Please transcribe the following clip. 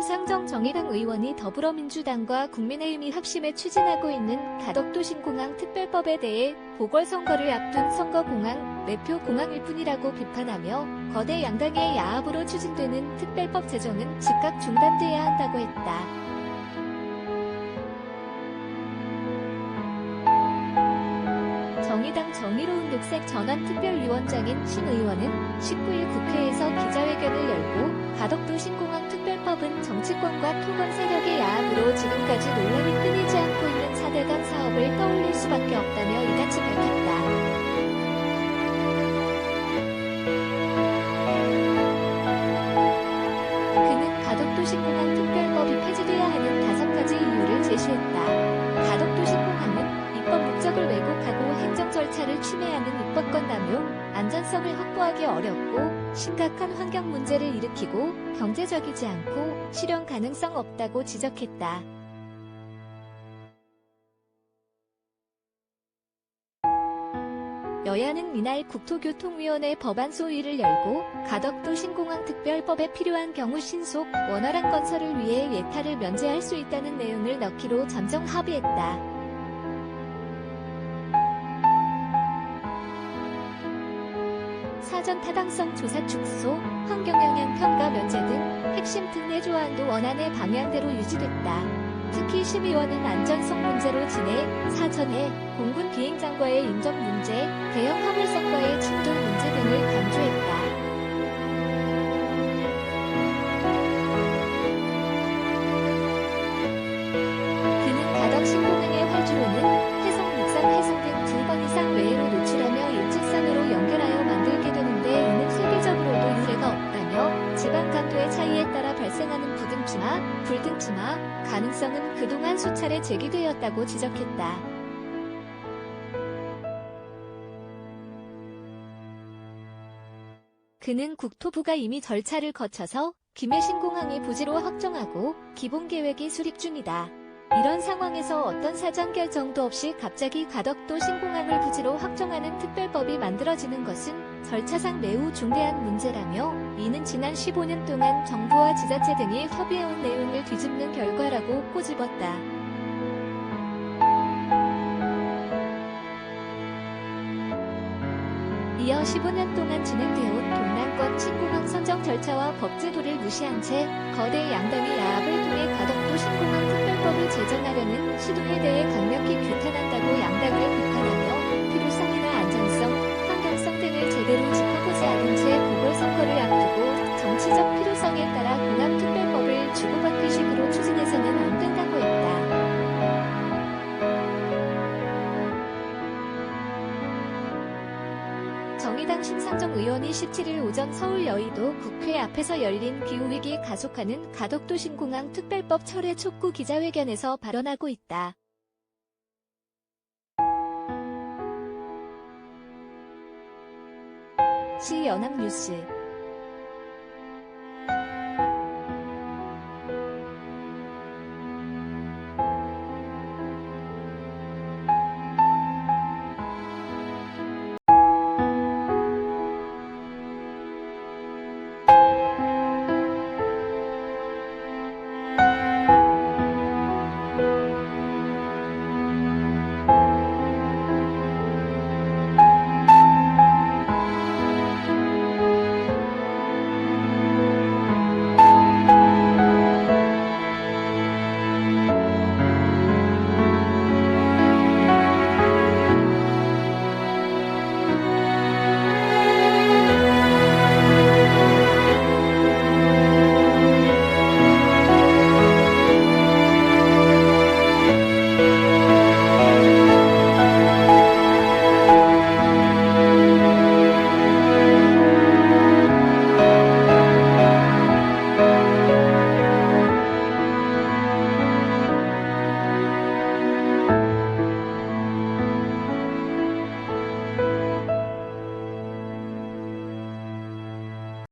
심상정 정의당 의원이 더불어민주당과 국민의힘이 합심해 추진하고 있는 가덕도 신공항 특별법에 대해 보궐선거를 앞둔 선거공항, 매표공항일 뿐이라고 비판하며 거대 양당의 야합으로 추진되는 특별법 제정은 즉각 중단돼야 한다고 했다. 정의당 정의로운 녹색 전환특별위원장인 신 의원은 19일 국회에서 기자회견을 열고 가덕도 신공항 특별법은 정치권과 토건 세력의 야합으로 지금까지 논란이 끊이지 않고 있는 4대강 사업을 떠올릴 수밖에 없다며 이같이 밝혔다. 그는 가덕도 신공항 특별법이 폐지돼야 하는 5가지 이유를 제시했다. 가덕도 신공항은 입법 목적을 왜곡하고 행정 절차를 침해하는 입법권 남용, 안전성을 확보하기 어렵고 심각한 환경 문제를 일으키고 경제적이지 않고 실현 가능성 없다고 지적했다. 여야는 이날 국토교통위원회 법안 소위를 열고 가덕도 신공항 특별법에 필요한 경우 신속, 원활한 건설을 위해 예타를 면제할 수 있다는 내용을 넣기로 잠정 합의했다. 사전 타당성 조사 축소, 환경영향 평가 면제 등 핵심 특례 조항도 원안의 방향대로 유지됐다. 특히 심의원은 안전성 문제로 지내, 사전에 공군 비행장과의 인접 문제, 대형 화물선과의 충돌 문제 등을 강조했다. 그는 가덕 신공항의 활주로는 해성, 육상, 해상 등 2번 이상 외해로 노출하며 일직선으로 연결하여 만들게 되는데 이는 세계적으로도 유례가 없다며 지방 강도의 차이에 따라 발생하는 부등치마, 불등치마 가능성은 그동안 수차례 제기되었다고 지적했다. 그는 국토부가 이미 절차를 거쳐서 김해 신공항이 부지로 확정하고 기본계획이 수립 중이다. 이런 상황에서 어떤 사전 결정도 없이 갑자기 가덕도 신공항을 부지로 확정하는 특별법이 만들어지는 것은 절차상 매우 중대한 문제라며 이는 지난 15년 동안 정부와 지자체 등이 협의해온 내용을 뒤집는 결과라고 꼬집었다. 이어 15년 동안 진행되어온 동남권 신공항 선정 절차와 법제도를 무시한 채 거대 양당의 야합을 통해 가덕도 신공항 특별법을 제정하려는 시도에 대해 강력히 규탄한다고 양당을 비판하며 필요성이나 안전성, 환경성 등을 제대로 짚어보지 않은 채 보궐선거를 앞두고 정치적 필요성에 따라 공항특별법을 주고받기 식으로 추진해서는 안 된다고 했다. 정의당 심상정 의원이 17일 오전 서울 여의도 국회 앞에서 열린 기후위기 가속하는 가덕도 신공항 특별법 철회 촉구 기자회견에서 발언하고 있다. 시 연합뉴스